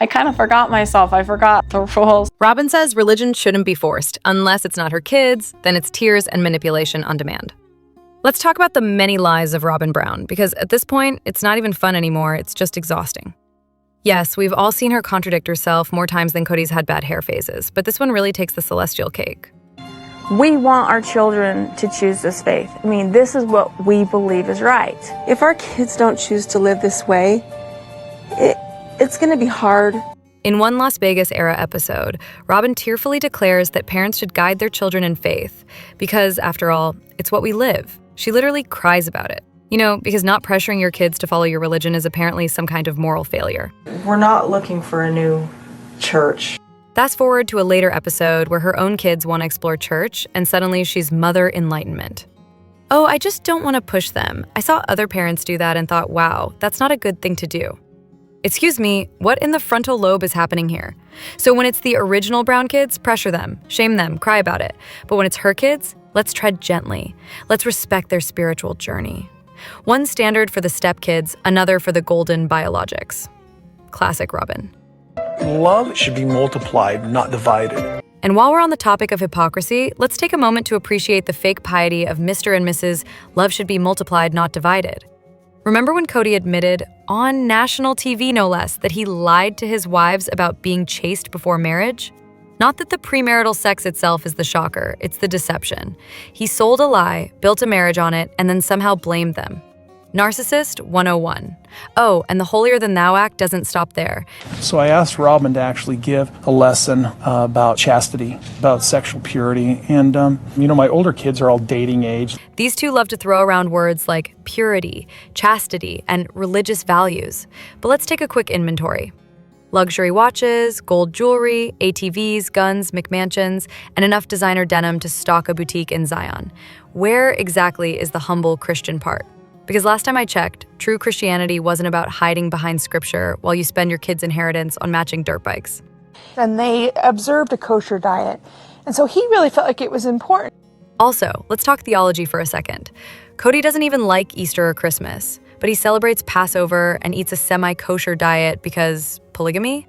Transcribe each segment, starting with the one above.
I kind of forgot myself. I forgot the rules. Robyn says religion shouldn't be forced. Unless it's not her kids, then it's tears and manipulation on demand. Let's talk about the many lies of Robyn Brown, because at this point, it's not even fun anymore, it's just exhausting. Yes, we've all seen her contradict herself more times than Cody's had bad hair phases, but this one really takes the celestial cake. We want our children to choose this faith. I mean, this is what we believe is right. If our kids don't choose to live this way, it's going to be hard. In one Las Vegas era episode, Robyn tearfully declares that parents should guide their children in faith because, after all, it's what we live. She literally cries about it. You know, because not pressuring your kids to follow your religion is apparently some kind of moral failure. We're not looking for a new church. Fast forward to a later episode where her own kids want to explore church, and suddenly she's Mother Enlightenment. Oh, I just don't want to push them. I saw other parents do that and thought, wow, that's not a good thing to do. Excuse me, what in the frontal lobe is happening here? So when it's the original Brown kids, pressure them, shame them, cry about it. But when it's her kids, let's tread gently. Let's respect their spiritual journey. One standard for the step kids, another for the golden biologics. Classic Robyn. Love should be multiplied, not divided. And while we're on the topic of hypocrisy, let's take a moment to appreciate the fake piety of Mr. and Mrs. Love should be multiplied, not divided. Remember when Cody admitted, on national TV no less, that he lied to his wives about being chaste before marriage? Not that the premarital sex itself is the shocker, it's the deception. He sold a lie, built a marriage on it, and then somehow blamed them. Narcissist 101. Oh, and the holier-than-thou act doesn't stop there. So I asked Robyn to actually give a lesson about chastity, about sexual purity. And, my older kids are all dating age. These two love to throw around words like purity, chastity, and religious values. But let's take a quick inventory. Luxury watches, gold jewelry, ATVs, guns, McMansions, and enough designer denim to stock a boutique in Zion. Where exactly is the humble Christian part? Because last time I checked, true Christianity wasn't about hiding behind scripture while you spend your kids' inheritance on matching dirt bikes. And they observed a kosher diet. And so he really felt like it was important. Also, let's talk theology for a second. Cody doesn't even like Easter or Christmas, but he celebrates Passover and eats a semi-kosher diet because polygamy?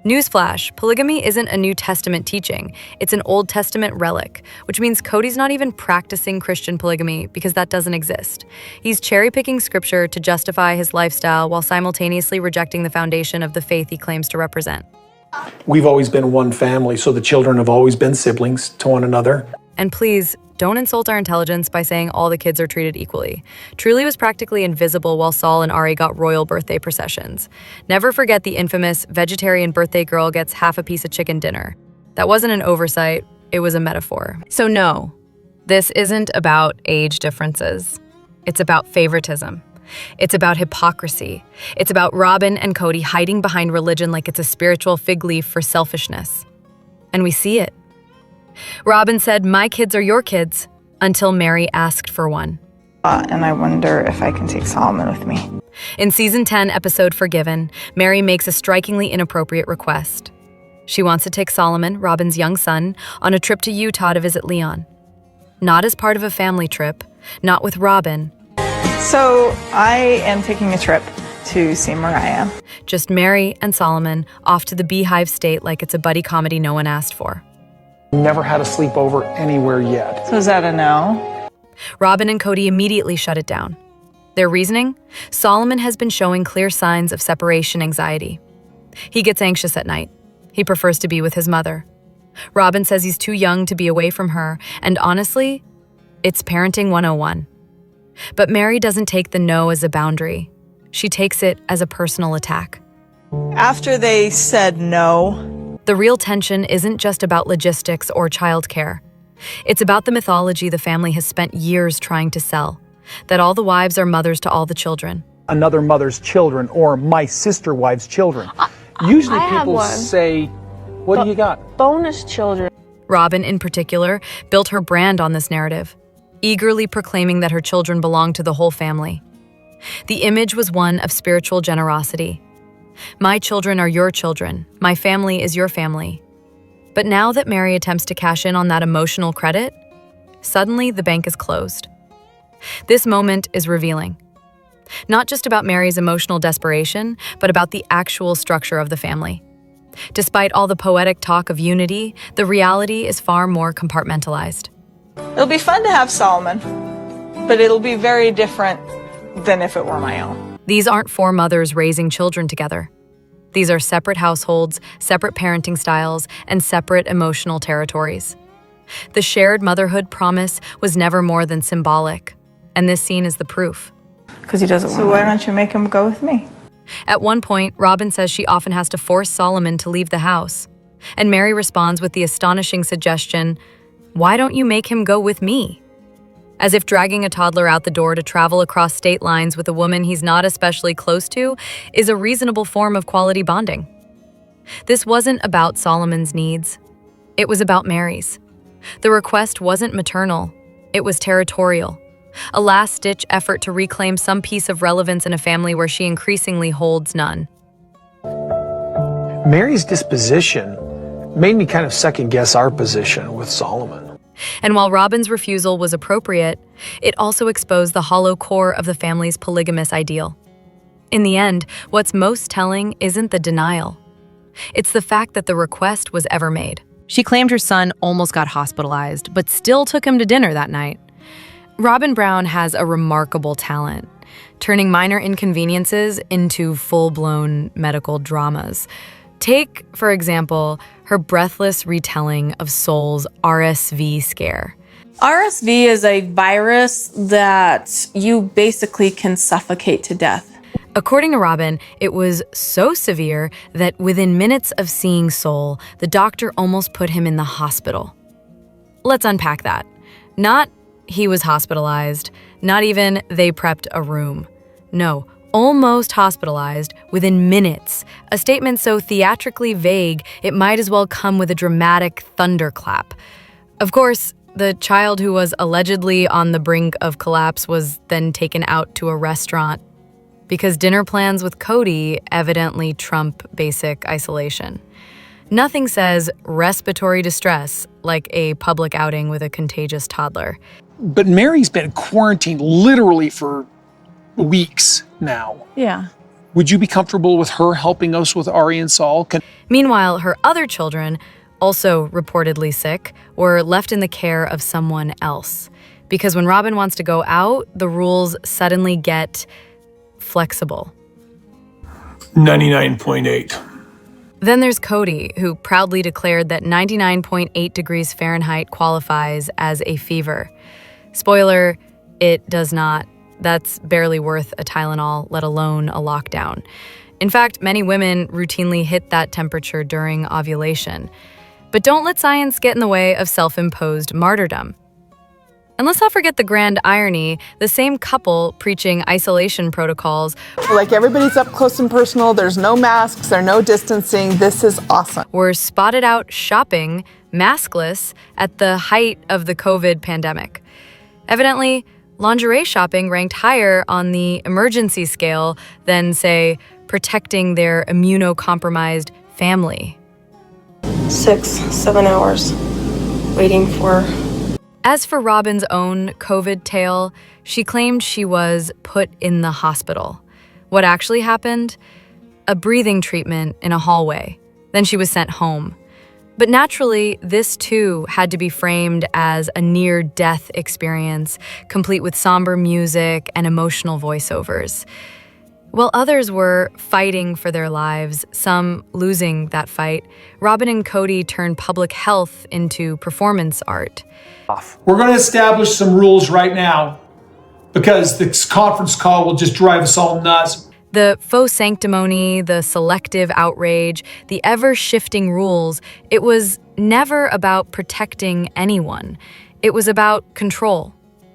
Newsflash, polygamy isn't a New Testament teaching, it's an Old Testament relic, which means Cody's not even practicing Christian polygamy because that doesn't exist. He's cherry-picking scripture to justify his lifestyle while simultaneously rejecting the foundation of the faith he claims to represent. We've always been one family, so the children have always been siblings to one another. And please, don't insult our intelligence by saying all the kids are treated equally. Truly was practically invisible while Saul and Ari got royal birthday processions. Never forget the infamous vegetarian birthday girl gets half a piece of chicken dinner. That wasn't an oversight, it was a metaphor. So no, this isn't about age differences. It's about favoritism. It's about hypocrisy. It's about Robyn and Cody hiding behind religion like it's a spiritual fig leaf for selfishness. And we see it. Robyn said, "My kids are your kids," until Mary asked for one. And I wonder if I can take Solomon with me. In Season 10, episode Forgiven, Mary makes a strikingly inappropriate request. She wants to take Solomon, Robyn's young son, on a trip to Utah to visit Leon. Not as part of a family trip, not with Robyn. So I am taking a trip to see Mariah. Just Mary and Solomon off to the Beehive State like it's a buddy comedy no one asked for. Never had a sleepover anywhere yet. So is that a no? Robyn and Cody immediately shut it down. Their reasoning? Solomon has been showing clear signs of separation anxiety. He gets anxious at night. He prefers to be with his mother. Robyn says he's too young to be away from her, and honestly, it's parenting 101. But Mary doesn't take the no as a boundary. She takes it as a personal attack. After they said no, the real tension isn't just about logistics or childcare. It's about the mythology the family has spent years trying to sell, that all the wives are mothers to all the children. Another mother's children or my sister wife's children. Usually people say, what do you got? Bonus children. Robyn, in particular, built her brand on this narrative, eagerly proclaiming that her children belong to the whole family. The image was one of spiritual generosity. My children are your children. My family is your family. But now that Mary attempts to cash in on that emotional credit, suddenly the bank is closed. This moment is revealing. Not just about Mary's emotional desperation, but about the actual structure of the family. Despite all the poetic talk of unity, the reality is far more compartmentalized. It'll be fun to have Solomon, but it'll be very different than if it were my own. These aren't four mothers raising children together. These are separate households, separate parenting styles, and separate emotional territories. The shared motherhood promise was never more than symbolic, and this scene is the proof. Because he doesn't want So why don't you make him go with me? At one point, Robyn says she often has to force Solomon to leave the house, and Mary responds with the astonishing suggestion, "Why don't you make him go with me?" As if dragging a toddler out the door to travel across state lines with a woman he's not especially close to is a reasonable form of quality bonding. This wasn't about Solomon's needs. It was about Mary's. The request wasn't maternal. It was territorial. A last-ditch effort to reclaim some piece of relevance in a family where she increasingly holds none. Mary's disposition made me kind of second-guess our position with Solomon. And while Robyn's refusal was appropriate, it also exposed the hollow core of the family's polygamous ideal. In the end, what's most telling isn't the denial. It's the fact that the request was ever made. She claimed her son almost got hospitalized, but still took him to dinner that night. Robyn Brown has a remarkable talent, turning minor inconveniences into full-blown medical dramas. Take, for example, her breathless retelling of Soul's RSV scare. RSV is a virus that you basically can suffocate to death. According to Robyn, it was so severe that within minutes of seeing Soul, the doctor almost put him in the hospital. Let's unpack that. Not he was hospitalized, not even they prepped a room. No, almost hospitalized within minutes, a statement so theatrically vague it might as well come with a dramatic thunderclap. Of course, the child who was allegedly on the brink of collapse was then taken out to a restaurant because dinner plans with Cody evidently trump basic isolation. Nothing says respiratory distress like a public outing with a contagious toddler. But Mary's been quarantined literally for weeks now. Yeah. Would you be comfortable with her helping us with Ari and Saul? Meanwhile, her other children, also reportedly sick, were left in the care of someone else. Because when Robyn wants to go out, the rules suddenly get flexible. 99.8. Then there's Cody, who proudly declared that 99.8 degrees Fahrenheit qualifies as a fever. Spoiler, it does not. That's barely worth a Tylenol, let alone a lockdown. In fact, many women routinely hit that temperature during ovulation. But don't let science get in the way of self-imposed martyrdom. And let's not forget the grand irony, the same couple preaching isolation protocols Like everybody's up close and personal, there's no masks, there's no distancing, this is awesome. were spotted out shopping, maskless, at the height of the COVID pandemic. Evidently, lingerie shopping ranked higher on the emergency scale than, say, protecting their immunocompromised family. 6-7 hours waiting for. As for Robyn's own COVID tale, she claimed she was put in the hospital. What actually happened? A breathing treatment in a hallway. Then she was sent home. But naturally, this too had to be framed as a near-death experience, complete with somber music and emotional voiceovers. While others were fighting for their lives, some losing that fight, Robyn and Cody turned public health into performance art. We're going to establish some rules right now because this conference call will just drive us all nuts. The faux sanctimony, the selective outrage, the ever-shifting rules, it was never about protecting anyone. It was about control,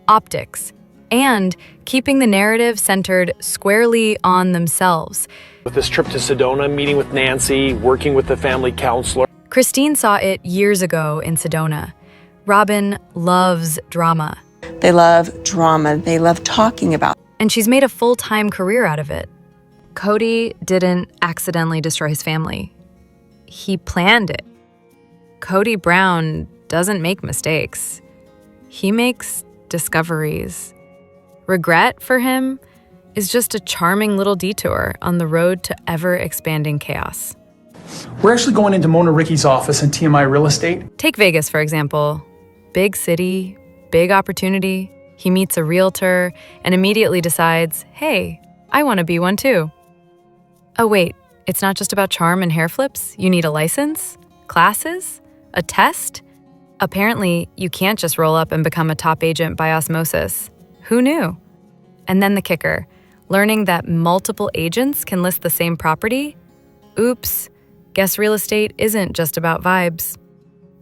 optics, and keeping the narrative centered squarely on themselves. With this trip to Sedona, meeting with Nancy, working with the family counselor. Christine saw it years ago in Sedona. Robyn loves drama. They love drama, they love talking about. And she's made a full-time career out of it. Cody didn't accidentally destroy his family. He planned it. Cody Brown doesn't make mistakes. He makes discoveries. Regret for him is just a charming little detour on the road to ever-expanding chaos. We're actually going into Mona Ricky's office in TMI Real Estate. Take Vegas, for example. Big city, big opportunity. He meets a realtor and immediately decides, hey, I want to be one too. Oh wait, it's not just about charm and hair flips? You need a license? Classes? A test? Apparently, you can't just roll up and become a top agent by osmosis. Who knew? And then the kicker, learning that multiple agents can list the same property? Oops, guess real estate isn't just about vibes.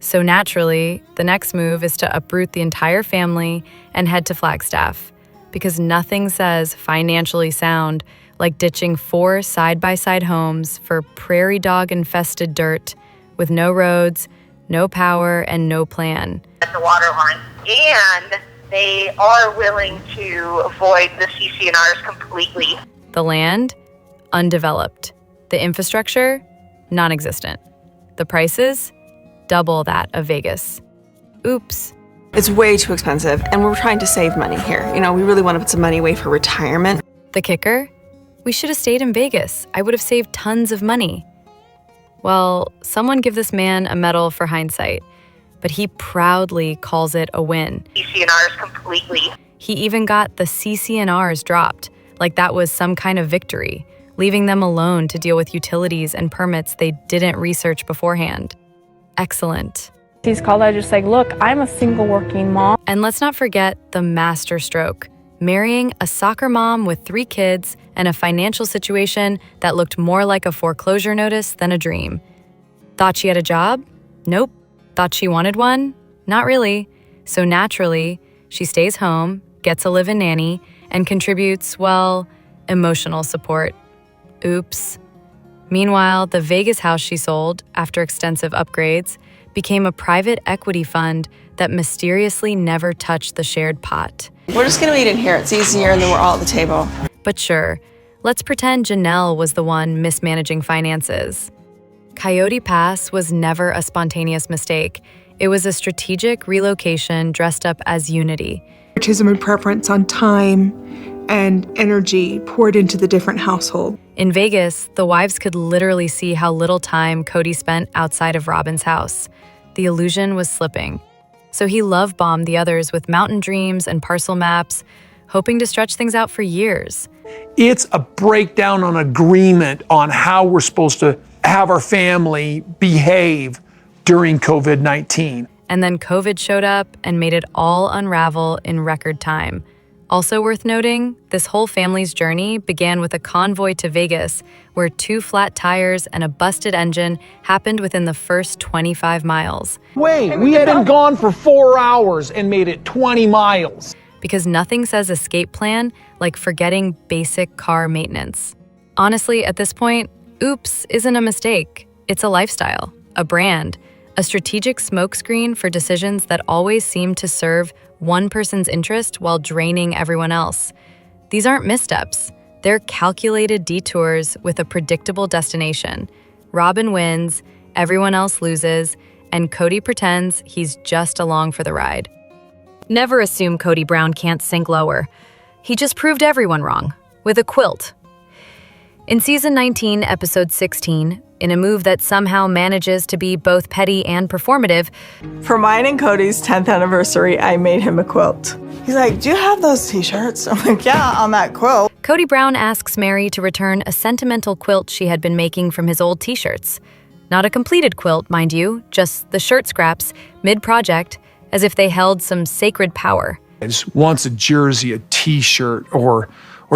So naturally, the next move is to uproot the entire family and head to Flagstaff, because nothing says financially sound like ditching 4 side-by-side homes for prairie dog-infested dirt with no roads, no power, and no plan. At the water line. And they are willing to avoid the CC&Rs completely. The land, undeveloped. The infrastructure, non-existent. The prices, double that of Vegas. Oops. It's way too expensive, and we're trying to save money here. You know, we really want to put some money away for retirement. The kicker? We should have stayed in Vegas. I would have saved tons of money. Well, someone give this man a medal for hindsight, but he proudly calls it a win. CC&Rs completely. He even got the CC&Rs dropped, like that was some kind of victory, leaving them alone to deal with utilities and permits they didn't research beforehand. Excellent. He's called out just like, look, I'm a single working mom. And let's not forget the master stroke, marrying a soccer mom with 3 kids and a financial situation that looked more like a foreclosure notice than a dream. Thought she had a job? Nope. Thought she wanted one? Not really. So naturally, she stays home, gets a live-in nanny, and contributes, well, emotional support. Oops. Meanwhile, the Vegas house she sold, after extensive upgrades, became a private equity fund that mysteriously never touched the shared pot. We're just going to eat in here. It's easier, and then we're all at the table. But sure, let's pretend Janelle was the one mismanaging finances. Coyote Pass was never a spontaneous mistake. It was a strategic relocation dressed up as unity. Favoritism and preference on time and energy poured into the different household. In Vegas, the wives could literally see how little time Cody spent outside of Robyn's house. The illusion was slipping. So he love-bombed the others with mountain dreams and parcel maps, hoping to stretch things out for years. It's a breakdown on agreement on how we're supposed to have our family behave during COVID-19. And then COVID showed up and made it all unravel in record time. Also worth noting, this whole family's journey began with a convoy to Vegas, where 2 flat tires and a busted engine happened within the first 25 miles. Wait, we had been gone for 4 hours and made it 20 miles. Because nothing says escape plan like forgetting basic car maintenance. Honestly, at this point, oops isn't a mistake. It's a lifestyle, a brand, a strategic smokescreen for decisions that always seem to serve one person's interest while draining everyone else. These aren't missteps. They're calculated detours with a predictable destination. Robyn wins, everyone else loses, and Cody pretends he's just along for the ride. Never assume Cody Brown can't sink lower. He just proved everyone wrong, with a quilt. In Season 19, Episode 16, in a move that somehow manages to be both petty and performative, For mine and Cody's 10th anniversary, I made him a quilt. He's like, do you have those t-shirts? I'm like, yeah, on that quilt. Cody Brown asks Mary to return a sentimental quilt she had been making from his old t-shirts. Not a completed quilt, mind you, just the shirt scraps, mid-project, as if they held some sacred power. I just wants a jersey, a t-shirt, or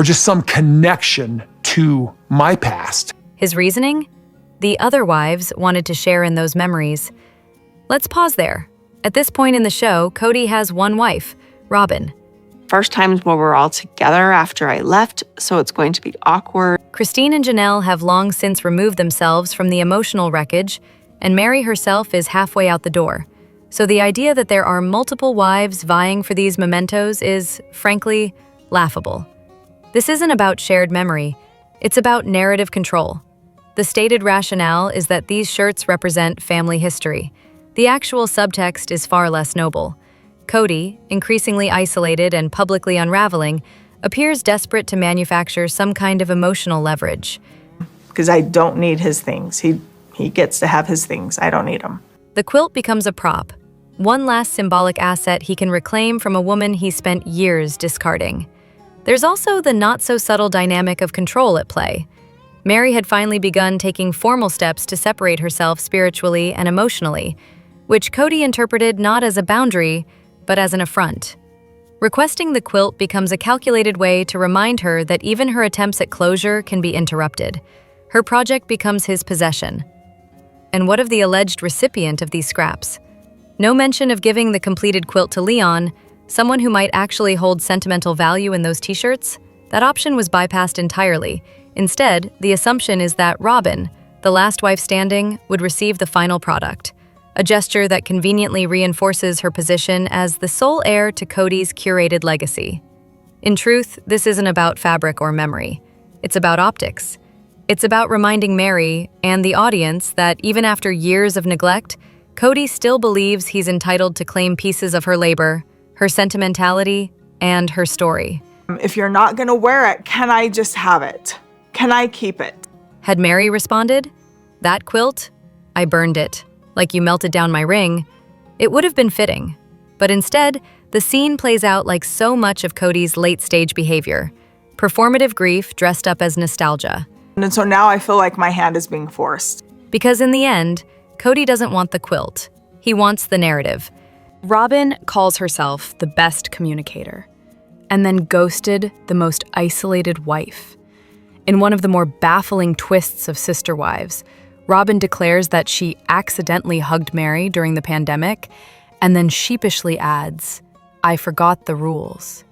just some connection to my past. His reasoning? The other wives wanted to share in those memories. Let's pause there. At this point in the show, Cody has one wife, Robyn. First times where we're all together after I left, so it's going to be awkward. Christine and Janelle have long since removed themselves from the emotional wreckage, and Mary herself is halfway out the door. So the idea that there are multiple wives vying for these mementos is, frankly, laughable. This isn't about shared memory. It's about narrative control. The stated rationale is that these shirts represent family history. The actual subtext is far less noble. Cody, increasingly isolated and publicly unraveling, appears desperate to manufacture some kind of emotional leverage. Because I don't need his things. He He gets to have his things. I don't need them. The quilt becomes a prop, one last symbolic asset he can reclaim from a woman he spent years discarding. There's also the not-so-subtle dynamic of control at play. Mary had finally begun taking formal steps to separate herself spiritually and emotionally, which Cody interpreted not as a boundary, but as an affront. Requesting the quilt becomes a calculated way to remind her that even her attempts at closure can be interrupted. Her project becomes his possession. And what of the alleged recipient of these scraps? No mention of giving the completed quilt to Leon, someone who might actually hold sentimental value in those t-shirts. That option was bypassed entirely. Instead, the assumption is that Robyn, the last wife standing, would receive the final product, a gesture that conveniently reinforces her position as the sole heir to Cody's curated legacy. In truth, this isn't about fabric or memory. It's about optics. It's about reminding Mary and the audience that even after years of neglect, Cody still believes he's entitled to claim pieces of her labor, her sentimentality, and her story. If you're not going to wear it, can I just have it? Can I keep it? Had Mary responded, "That quilt? I burned it. Like you melted down my ring," it would have been fitting. But instead, the scene plays out like so much of Cody's late-stage behavior. Performative grief dressed up as nostalgia. And so now I feel like my hand is being forced. Because in the end, Cody doesn't want the quilt. He wants the narrative. Robyn calls herself the best communicator, and then ghosted the most isolated wife. In one of the more baffling twists of Sister Wives, Robyn declares that she accidentally hugged Mary during the pandemic, and then sheepishly adds, "I forgot the rules."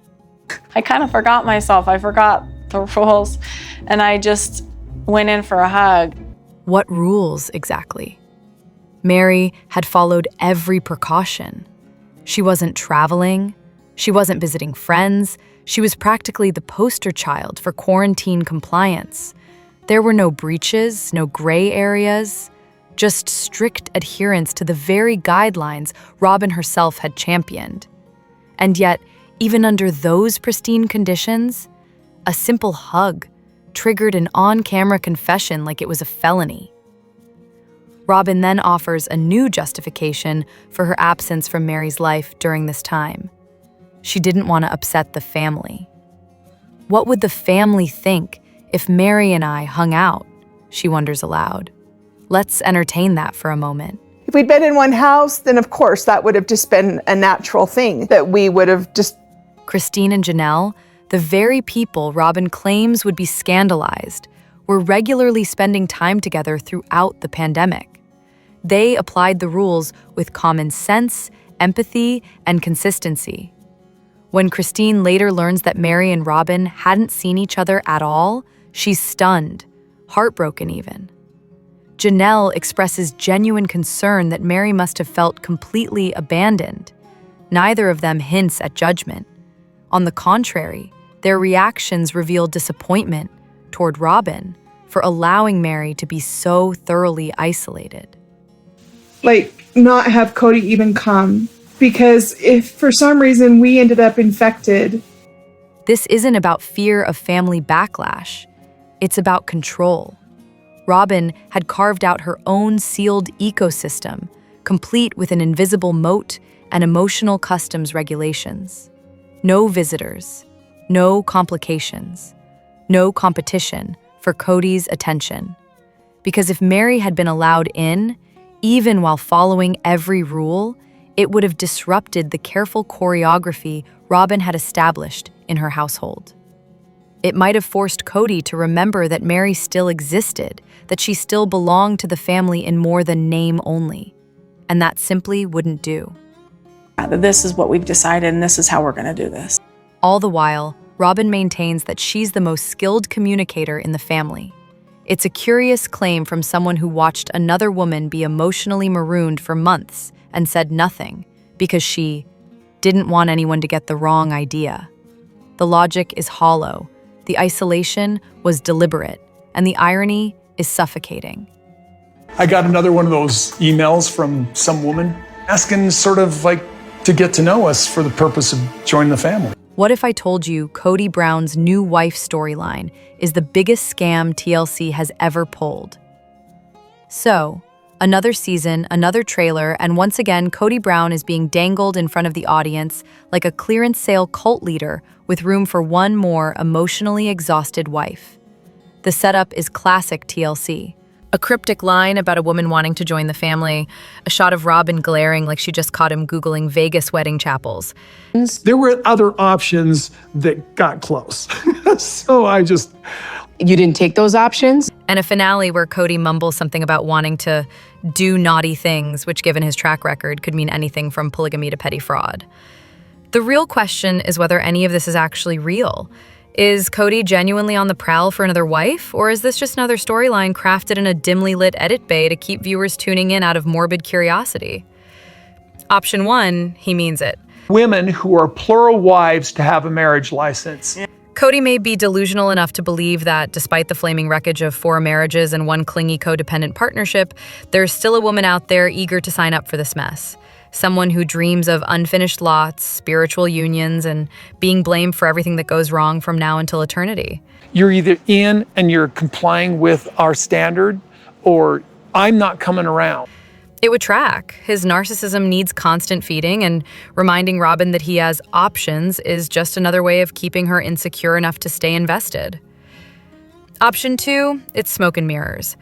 I kind of forgot myself. I forgot the rules, and I just went in for a hug. What rules exactly? Mary had followed every precaution. She wasn't traveling. She wasn't visiting friends. She was practically the poster child for quarantine compliance. There were no breaches, no gray areas, just strict adherence to the very guidelines Robyn herself had championed. And yet, even under those pristine conditions, a simple hug triggered an on-camera confession like it was a felony. Robyn then offers a new justification for her absence from Mary's life during this time. She didn't want to upset the family. What would the family think if Mary and I hung out? She wonders aloud. Let's entertain that for a moment. If we'd been in one house, then of course that would have just been a natural thing that we would have just... Christine and Janelle, the very people Robyn claims would be scandalized, were regularly spending time together throughout the pandemic. They applied the rules with common sense, empathy, and consistency. When Christine later learns that Mary and Robyn hadn't seen each other at all, she's stunned, heartbroken even. Janelle expresses genuine concern that Mary must have felt completely abandoned. Neither of them hints at judgment. On the contrary, their reactions reveal disappointment toward Robyn for allowing Mary to be so thoroughly isolated. Like, not have Cody even come. Because if for some reason we ended up infected... This isn't about fear of family backlash. It's about control. Robyn had carved out her own sealed ecosystem, complete with an invisible moat and emotional customs regulations. No visitors, no complications, no competition for Cody's attention. Because if Mary had been allowed in, even while following every rule, it would have disrupted the careful choreography Robyn had established in her household. It might have forced Cody to remember that Mary still existed, that she still belonged to the family in more than name only. And that simply wouldn't do. This is what we've decided, and this is how we're going to do this. All the while, Robyn maintains that she's the most skilled communicator in the family. It's a curious claim from someone who watched another woman be emotionally marooned for months and said nothing because she didn't want anyone to get the wrong idea. The logic is hollow, the isolation was deliberate, and the irony is suffocating. I got another one of those emails from some woman asking sort of like to get to know us for the purpose of joining the family. What if I told you Cody Brown's new wife storyline is the biggest scam TLC has ever pulled? So, another season, another trailer, and once again, Kody Brown is being dangled in front of the audience like a clearance sale cult leader with room for one more emotionally exhausted wife. The setup is classic TLC. A cryptic line about a woman wanting to join the family, a shot of Robyn glaring like she just caught him Googling Vegas wedding chapels. There were other options that got close. You didn't take those options? And a finale where Kody mumbles something about wanting to do naughty things, which given his track record could mean anything from polygamy to petty fraud. The real question is whether any of this is actually real. Is Kody genuinely on the prowl for another wife, or is this just another storyline crafted in a dimly lit edit bay to keep viewers tuning in out of morbid curiosity? Option 1, he means it. Women who are plural wives to have a marriage license. Kody may be delusional enough to believe that, despite the flaming wreckage of 4 marriages and 1 clingy codependent partnership, there's still a woman out there eager to sign up for this mess. Someone who dreams of unfinished lots, spiritual unions, and being blamed for everything that goes wrong from now until eternity. You're either in and you're complying with our standard, or I'm not coming around. It would track. His narcissism needs constant feeding, and reminding Robyn that he has options is just another way of keeping her insecure enough to stay invested. Option 2, it's smoke and mirrors.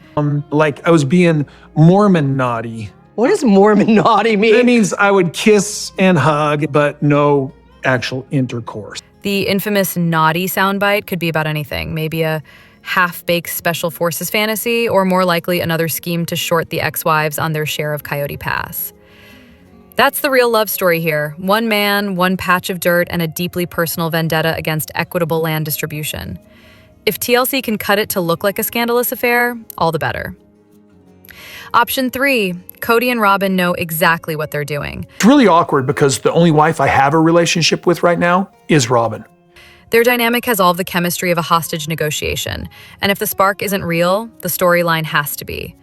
Like I was being Mormon naughty. What does Mormon naughty mean? It means I would kiss and hug, but no actual intercourse. The infamous naughty soundbite could be about anything. Maybe a half-baked special forces fantasy, or more likely another scheme to short the ex-wives on their share of Coyote Pass. That's the real love story here. 1 man, 1 patch of dirt, and a deeply personal vendetta against equitable land distribution. If TLC can cut it to look like a scandalous affair, all the better. Option 3, Kody and Robyn know exactly what they're doing. It's really awkward because the only wife I have a relationship with right now is Robyn. Their dynamic has all of the chemistry of a hostage negotiation, and if the spark isn't real, the storyline has to be.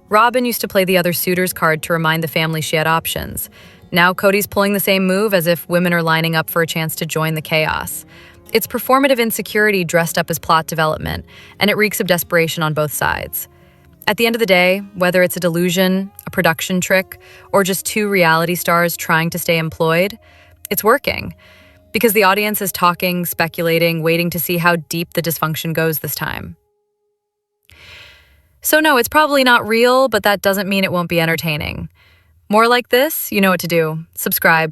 Robyn used to play the other suitors card to remind the family she had options. Now Kody's pulling the same move as if women are lining up for a chance to join the chaos. It's performative insecurity dressed up as plot development, and it reeks of desperation on both sides. At the end of the day, whether it's a delusion, a production trick, or just 2 reality stars trying to stay employed, it's working. Because the audience is talking, speculating, waiting to see how deep the dysfunction goes this time. So no, it's probably not real, but that doesn't mean it won't be entertaining. More like this, you know what to do. Subscribe.